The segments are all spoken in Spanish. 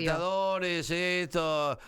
Libertadores, esto,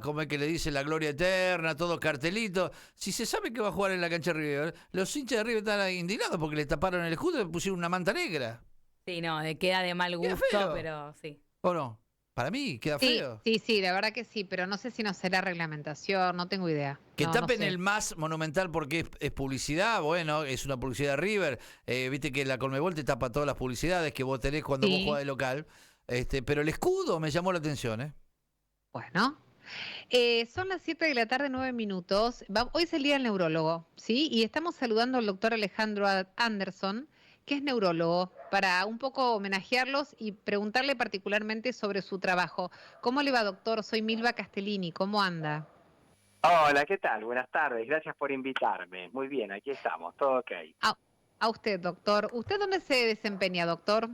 ¿cómo es que le dice? La gloria eterna, todo cartelito. Si se sabe que va a jugar en la cancha de River, los hinchas de River están indignados porque le taparon el escudo y le pusieron una manta negra. Sí, no, queda de mal Queda gusto, feo, pero sí. ¿o no? Para mí, queda Sí, feo. sí, sí, la verdad que sí, pero no sé si no será reglamentación, no tengo idea. Que No, no tapen el sé. más monumental porque es publicidad, bueno, es una publicidad de River. Viste que la Conmebol te tapa todas las publicidades que vos tenés cuando vos jugás Sí, de local. Pero el escudo me llamó la atención, ¿eh? bueno. Son las 7 de la tarde, 9 minutos. Hoy es el Día del Neurólogo, ¿sí? Y estamos saludando al doctor Alejandro Anderson, que es neurólogo, para un poco homenajearlos y preguntarle particularmente sobre su trabajo. ¿Cómo le va, doctor? Soy Milva Castellini, ¿cómo anda? Hola, ¿qué tal? Buenas tardes, gracias por invitarme. Muy bien, aquí estamos, todo ok. A, a usted, doctor. ¿Usted dónde se desempeña, doctor?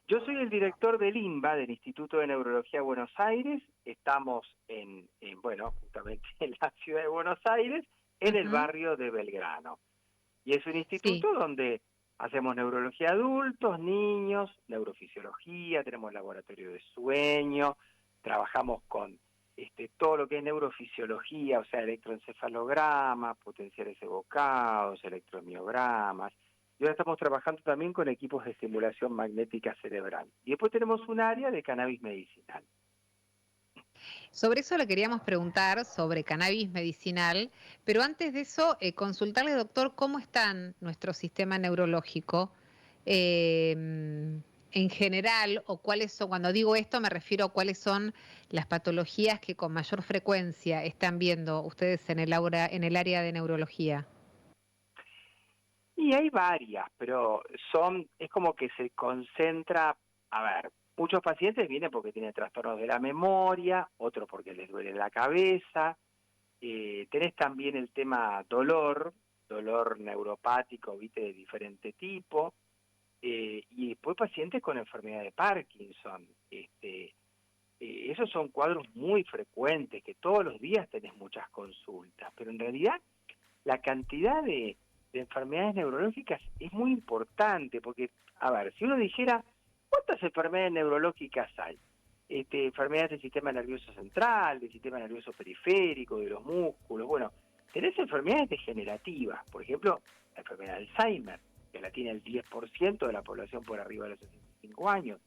Yo soy el director del INBA, del Instituto de Neurología de Buenos Aires. Estamos bueno, justamente en la ciudad de Buenos Aires, en el Ujú. barrio de Belgrano. Y es un Sí. instituto donde hacemos neurología de adultos, niños, neurofisiología, tenemos laboratorio de sueño, trabajamos con todo lo que es neurofisiología, o sea, electroencefalogramas, potenciales evocados, electromiogramas. Y ahora estamos trabajando también con equipos de estimulación magnética cerebral. Y después tenemos un área de cannabis medicinal. Sobre eso le queríamos preguntar, sobre cannabis medicinal, pero antes de eso, consultarle, doctor, cómo está nuestro sistema neurológico en general, o cuáles son, cuando digo esto me refiero a cuáles son las patologías que con mayor frecuencia están viendo ustedes en el área de neurología. Y hay varias, pero es como que se concentra, a ver, muchos pacientes vienen porque tienen trastornos de la memoria, otros porque les duele la cabeza, tenés también el tema dolor neuropático, viste, de diferente tipo, y después pacientes con enfermedad de Parkinson. Esos son cuadros muy frecuentes, que todos los días tenés muchas consultas, pero en realidad la cantidad de enfermedades neurológicas es muy importante, porque, a ver, si uno dijera, ¿cuántas enfermedades neurológicas hay? Enfermedades del sistema nervioso central, del sistema nervioso periférico, de los músculos, bueno, tenés enfermedades degenerativas, por ejemplo, la enfermedad de Alzheimer, que la tiene el 10% de la población por arriba de los 65 años.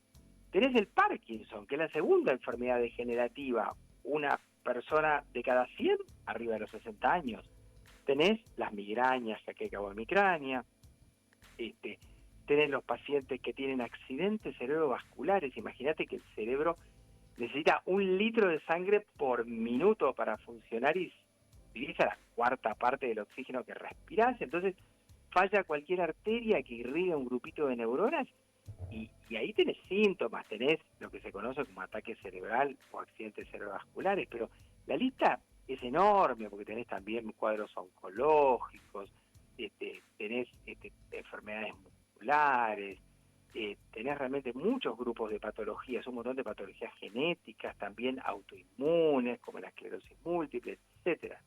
Tenés el Parkinson, que es la segunda enfermedad degenerativa, una persona de cada 100 arriba de los 60 años. Tenés las migrañas, jaqueca o hemicrania, tenés los pacientes que tienen accidentes cerebrovasculares. Imagínate que el cerebro necesita 1 litro de sangre por minuto para funcionar y utiliza la cuarta parte del oxígeno que respirás. Entonces falla cualquier arteria que irriga un grupito de neuronas y ahí tenés síntomas, tenés lo que se conoce como ataque cerebral o accidentes cerebrovasculares, pero la lista es enorme porque tenés también cuadros oncológicos, tenés enfermedades musculares, tenés realmente muchos grupos de patologías, un montón de patologías genéticas, también autoinmunes como la esclerosis múltiple, etcétera.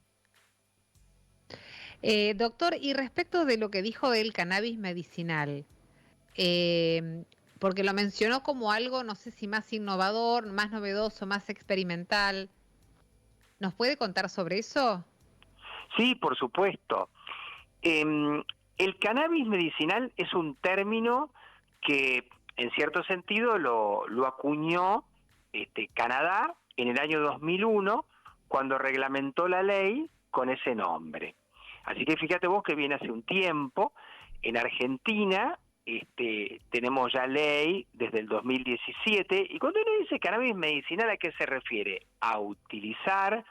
Doctor, y respecto de lo que dijo del cannabis medicinal, eh, porque lo mencionó como algo, no sé si más innovador, más novedoso, más experimental. ¿Nos puede contar sobre eso? Sí, por supuesto. El cannabis medicinal es un término que en cierto sentido lo acuñó Canadá en el año 2001 cuando reglamentó la ley con ese nombre. Así que fíjate vos que viene hace un tiempo. En Argentina tenemos ya ley desde el 2017 y cuando uno dice cannabis medicinal, ¿a qué se refiere? A utilizar,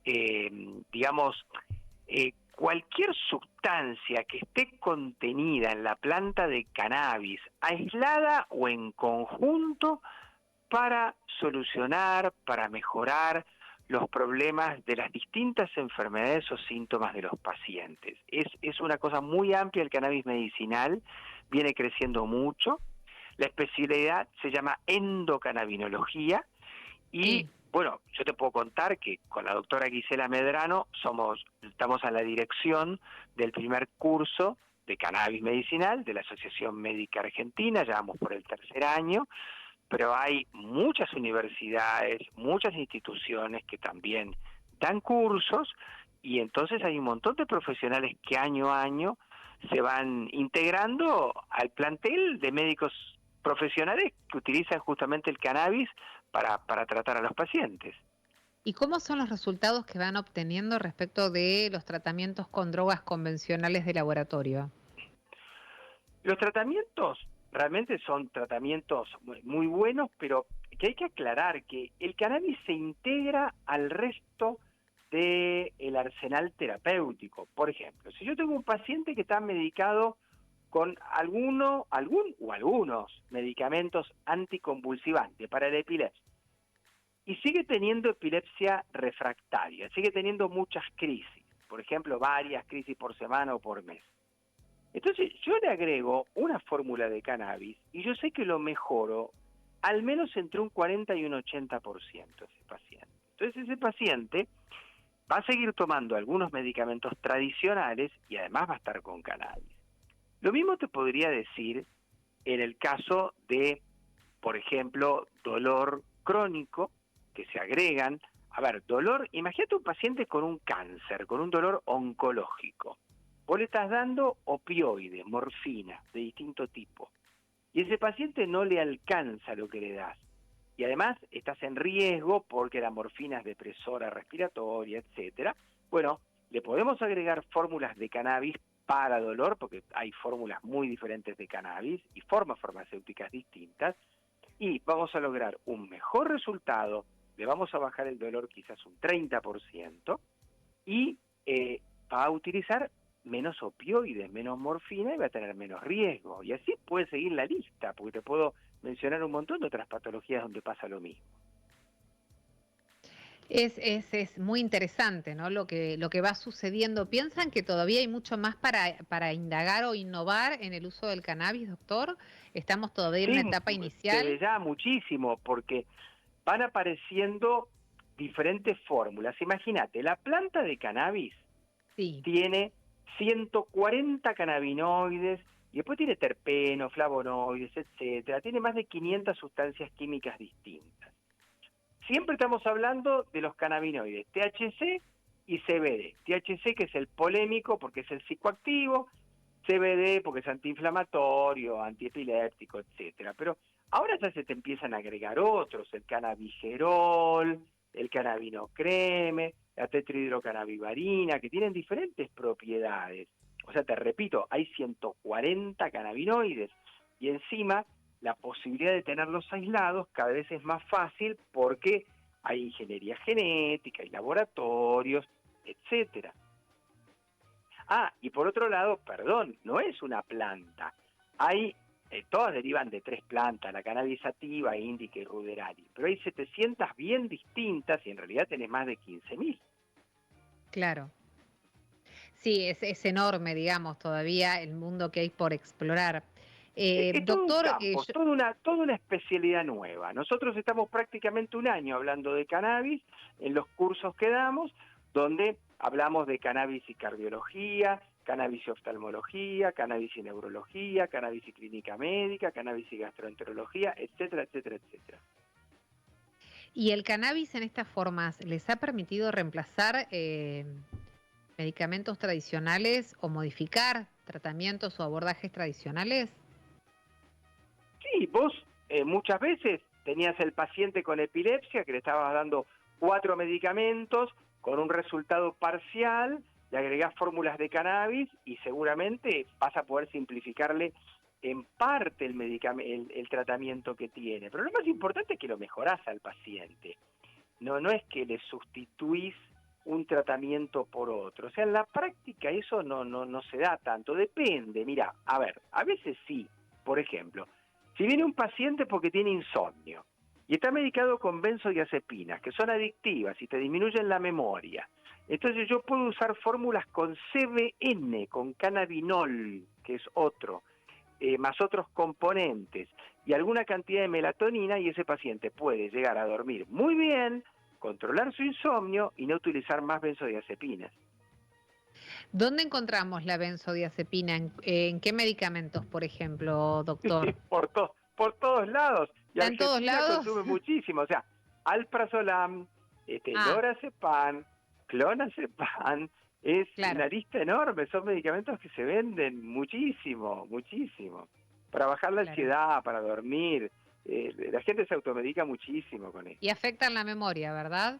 digamos, cualquier sustancia que esté contenida en la planta de cannabis, aislada o en conjunto, para solucionar, para mejorar los problemas de las distintas enfermedades o síntomas de los pacientes. Es una cosa muy amplia el cannabis medicinal, viene creciendo mucho. La especialidad se llama endocannabinología y Sí. bueno, yo te puedo contar que con la doctora Gisela Medrano estamos a la dirección del primer curso de cannabis medicinal de la Asociación Médica Argentina, ya vamos por el 3er año, pero hay muchas universidades, muchas instituciones que también dan cursos, y entonces hay un montón de profesionales que año a año se van integrando al plantel de médicos profesionales que utilizan justamente el cannabis para tratar a los pacientes. ¿Y cómo son los resultados que van obteniendo respecto de los tratamientos con drogas convencionales de laboratorio? Los tratamientos realmente son tratamientos muy buenos, pero que hay que aclarar que el cannabis se integra al resto del arsenal terapéutico. Por ejemplo, si yo tengo un paciente que está medicado con algún o algunos medicamentos anticonvulsivantes para la epilepsia, y sigue teniendo epilepsia refractaria, sigue teniendo muchas crisis, por ejemplo, varias crisis por semana o por mes. Entonces yo le agrego una fórmula de cannabis y yo sé que lo mejoro al menos entre un 40 y un 80% ese paciente. Entonces ese paciente va a seguir tomando algunos medicamentos tradicionales y además va a estar con cannabis. Lo mismo te podría decir en el caso de, por ejemplo, dolor crónico, que se agregan. A ver, dolor, imagínate un paciente con un cáncer, con un dolor oncológico. Vos le estás dando opioides, morfina, de distinto tipo. Y ese paciente no le alcanza lo que le das. Y además estás en riesgo porque la morfina es depresora respiratoria, etcétera. Bueno, le podemos agregar fórmulas de cannabis para dolor, porque hay fórmulas muy diferentes de cannabis y formas farmacéuticas distintas, y vamos a lograr un mejor resultado, le vamos a bajar el dolor quizás un 30%, y va a utilizar menos opioides, menos morfina, y va a tener menos riesgo. Y así puede seguir la lista, porque te puedo mencionar un montón de otras patologías donde pasa lo mismo. Es muy interesante, ¿no? Lo que va sucediendo. ¿Piensan que todavía hay mucho más para indagar o innovar en el uso del cannabis, doctor? ¿Estamos todavía en Sí, una etapa inicial? desde ya muchísimo, porque van apareciendo diferentes fórmulas. Imagínate, la planta de cannabis Sí. tiene 140 cannabinoides, y después tiene terpenos, flavonoides, etcétera. Tiene más de 500 sustancias químicas distintas. Siempre estamos hablando de los cannabinoides THC y CBD. THC, que es el polémico porque es el psicoactivo, CBD porque es antiinflamatorio, antiepiléptico, etcétera. Pero ahora ya se te empiezan a agregar otros, el cannabigerol, el cannabinocreme, la tetrahidrocannabivarina, que tienen diferentes propiedades. O sea, te repito, hay 140 cannabinoides y encima la posibilidad de tenerlos aislados cada vez es más fácil porque hay ingeniería genética, hay laboratorios, etcétera. Ah, y por otro lado, perdón, no es una planta. Hay, todas derivan de 3 plantas, la cannabis sativa, índica y ruderari, pero hay 700 bien distintas y en realidad tenés más de 15.000. Claro. Sí, es enorme, digamos, todavía el mundo que hay por explorar. Es todo un Doctor, campo, toda una especialidad nueva. Nosotros estamos prácticamente un año hablando de cannabis en los cursos que damos, donde hablamos de cannabis y cardiología, cannabis y oftalmología, cannabis y neurología, cannabis y clínica médica, cannabis y gastroenterología, etcétera, etcétera, etcétera. ¿y el cannabis en estas formas les ha permitido reemplazar medicamentos tradicionales o modificar tratamientos o abordajes tradicionales? Sí, vos muchas veces tenías el paciente con epilepsia que le estabas dando 4 medicamentos con un resultado parcial, le agregás fórmulas de cannabis y seguramente vas a poder simplificarle en parte el tratamiento que tiene. Pero lo más importante es que lo mejorás al paciente. No es que le sustituís un tratamiento por otro. O sea, en la práctica eso no se da tanto. Depende, mira, a ver, a veces sí. Por ejemplo, si viene un paciente porque tiene insomnio y está medicado con benzodiazepinas, que son adictivas y te disminuyen la memoria, entonces yo puedo usar fórmulas con CBN, con cannabinol, que es otro, más otros componentes, y alguna cantidad de melatonina, y ese paciente puede llegar a dormir muy bien, controlar su insomnio y no utilizar más benzodiazepinas. ¿Dónde encontramos la benzodiazepina? ¿En qué medicamentos, por ejemplo, doctor? Por todos lados. Y ¿Está en todos Argentina lados? consume muchísimo, o sea, alprazolam, lorazepam, clonazepam, es Claro. una lista enorme, son medicamentos que se venden muchísimo, muchísimo, para bajar la Claro. ansiedad, para dormir, la gente se automedica muchísimo con esto. Y afectan la memoria, ¿verdad?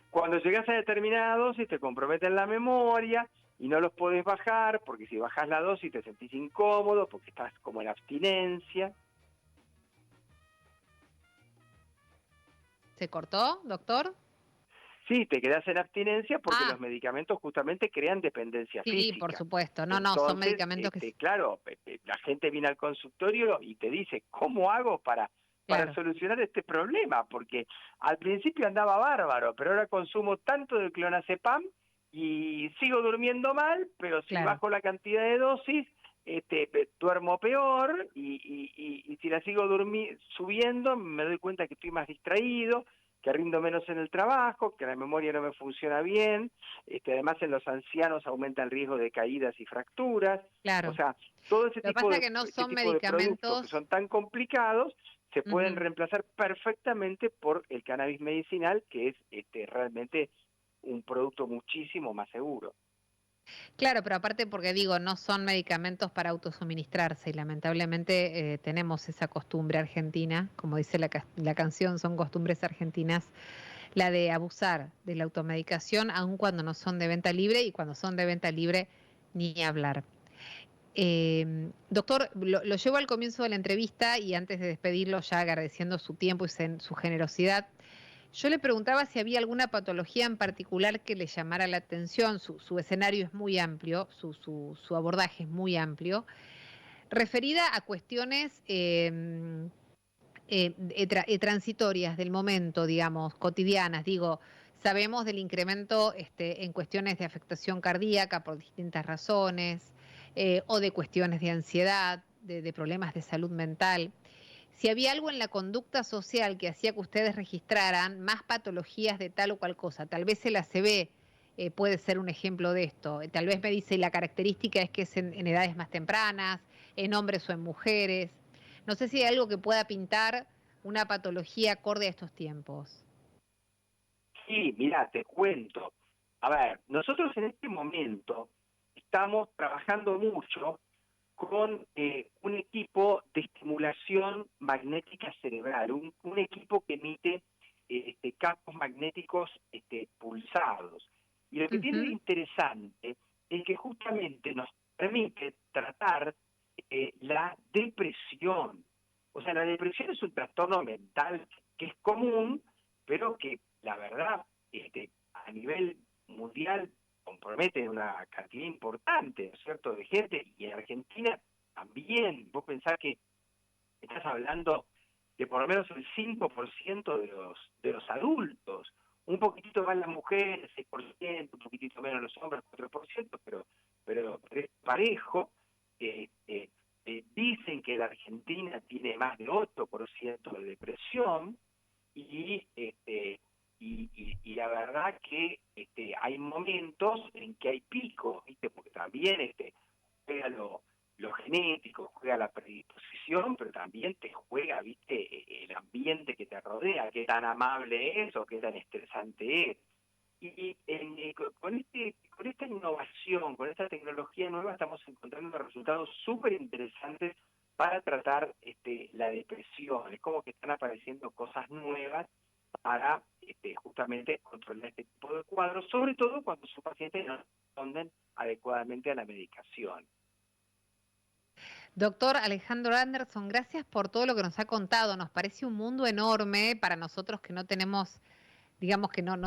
Cuando llegas a determinada dosis te comprometen la memoria y no los podés bajar, porque si bajas la dosis te sentís incómodo, porque estás como en abstinencia. ¿Se cortó, doctor? Sí, te quedás en abstinencia porque Ah. los medicamentos justamente crean dependencia Sí, física. por supuesto. No, Entonces, son medicamentos que... claro, la gente viene al consultorio y te dice, ¿cómo hago para Claro. solucionar este problema? Porque al principio andaba bárbaro, pero ahora consumo tanto del clonazepam y sigo durmiendo mal, pero si Claro. bajo la cantidad de dosis, duermo peor y si la sigo subiendo, me doy cuenta que estoy más distraído, que rindo menos en el trabajo, que la memoria no me funciona bien, además en los ancianos aumenta el riesgo de caídas y fracturas. Claro. O sea, todo ese Lo que tipo pasa de, es que no ese son tipo de productos que medicamentos... son tan complicados se pueden Ujú. reemplazar perfectamente por el cannabis medicinal, que es realmente un producto muchísimo más seguro. Claro, pero aparte porque digo, no son medicamentos para autosuministrarse y lamentablemente tenemos esa costumbre argentina, como dice la canción, son costumbres argentinas, la de abusar de la automedicación, aun cuando no son de venta libre y cuando son de venta libre, ni hablar. Doctor, lo llevo al comienzo de la entrevista y antes de despedirlo, ya agradeciendo su tiempo y su generosidad, yo le preguntaba si había alguna patología en particular que le llamara la atención. Su escenario es muy amplio, su abordaje es muy amplio, referida a cuestiones transitorias del momento, digamos, cotidianas. Digo, sabemos del incremento en cuestiones de afectación cardíaca por distintas razones, o de cuestiones de ansiedad, de problemas de salud mental. Si había algo en la conducta social que hacía que ustedes registraran más patologías de tal o cual cosa, tal vez el ACV puede ser un ejemplo de esto. Tal vez me dice la característica es que es en edades más tempranas, en hombres o en mujeres. No sé si hay algo que pueda pintar una patología acorde a estos tiempos. Sí, mira, te cuento. A ver, nosotros en este momento estamos trabajando mucho con un equipo de estimulación magnética cerebral, un equipo que emite campos magnéticos pulsados. Y lo que tiene de Ujú. interesante es que justamente nos permite tratar la depresión. O sea, la depresión es un trastorno mental que es común, pero que la verdad a nivel mundial compromete una cantidad importante, ¿no es cierto?, de gente, y en Argentina también. Vos pensás que estás hablando de por lo menos el 5% de los adultos, un poquitito más las mujeres, 6%, un poquitito menos los hombres, 4%, pero es parejo. Dicen que la Argentina tiene más de 8% de depresión, y la verdad que hay momentos en que hay picos, ¿viste? Porque también juega lo genético, juega la predisposición, pero también te juega, ¿viste? El ambiente que te rodea, qué tan amable es o qué tan estresante es. Y con esta innovación, con esta tecnología nueva, estamos encontrando resultados súper interesantes para tratar la depresión. Es como que están apareciendo cosas nuevas para justamente controlar este tipo de cuadros, sobre todo cuando sus pacientes no responden adecuadamente a la medicación. Doctor Alejandro Anderson, gracias por todo lo que nos ha contado. Nos parece un mundo enorme para nosotros que no tenemos, digamos que no,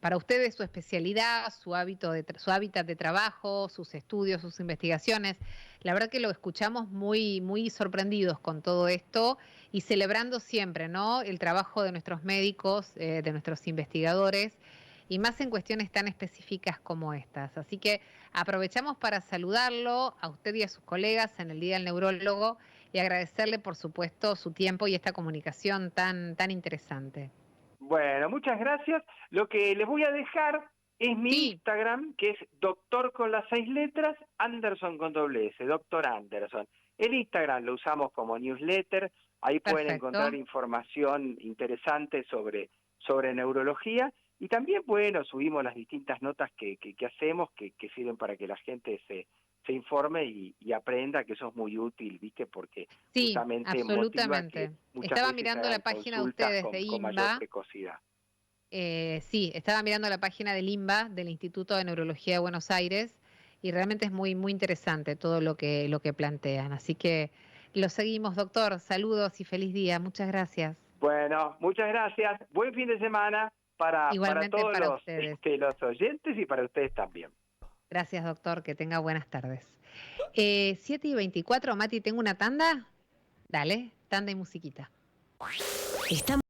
para ustedes su especialidad, su hábitat de trabajo, sus estudios, sus investigaciones. La verdad que lo escuchamos muy, muy sorprendidos con todo esto y celebrando siempre, ¿no? El trabajo de nuestros médicos, de nuestros investigadores y más en cuestiones tan específicas como estas. Así que aprovechamos para saludarlo a usted y a sus colegas en el Día del Neurólogo y agradecerle, por supuesto, su tiempo y esta comunicación tan interesante. Bueno, muchas gracias. Lo que les voy a dejar es mi Sí, Instagram, que es doctor con las 6 letras, Anderson con doble S, doctor Anderson. El Instagram lo usamos como newsletter Ahí pueden Perfecto. encontrar información interesante sobre neurología. Y también, bueno, subimos las distintas notas que hacemos, que sirven para que la gente se informe y aprenda, que eso es muy útil, ¿viste? Porque Sí, justamente motiva que absolutamente. muchas Estaba veces mirando la hagan página de consultas ustedes de con mayor INBA. precocidad. Sí, estaba mirando la página del INBA, del Instituto de Neurología de Buenos Aires, y realmente es muy, muy interesante todo lo que plantean. Así que lo seguimos, doctor. Saludos y feliz día. Muchas gracias. Bueno, muchas gracias. Buen fin de semana para Igualmente todos para ustedes. los oyentes y para ustedes también. Gracias, doctor. Que tenga buenas tardes. 7:24, Mati, ¿tengo una tanda? Dale, tanda y musiquita. Estamos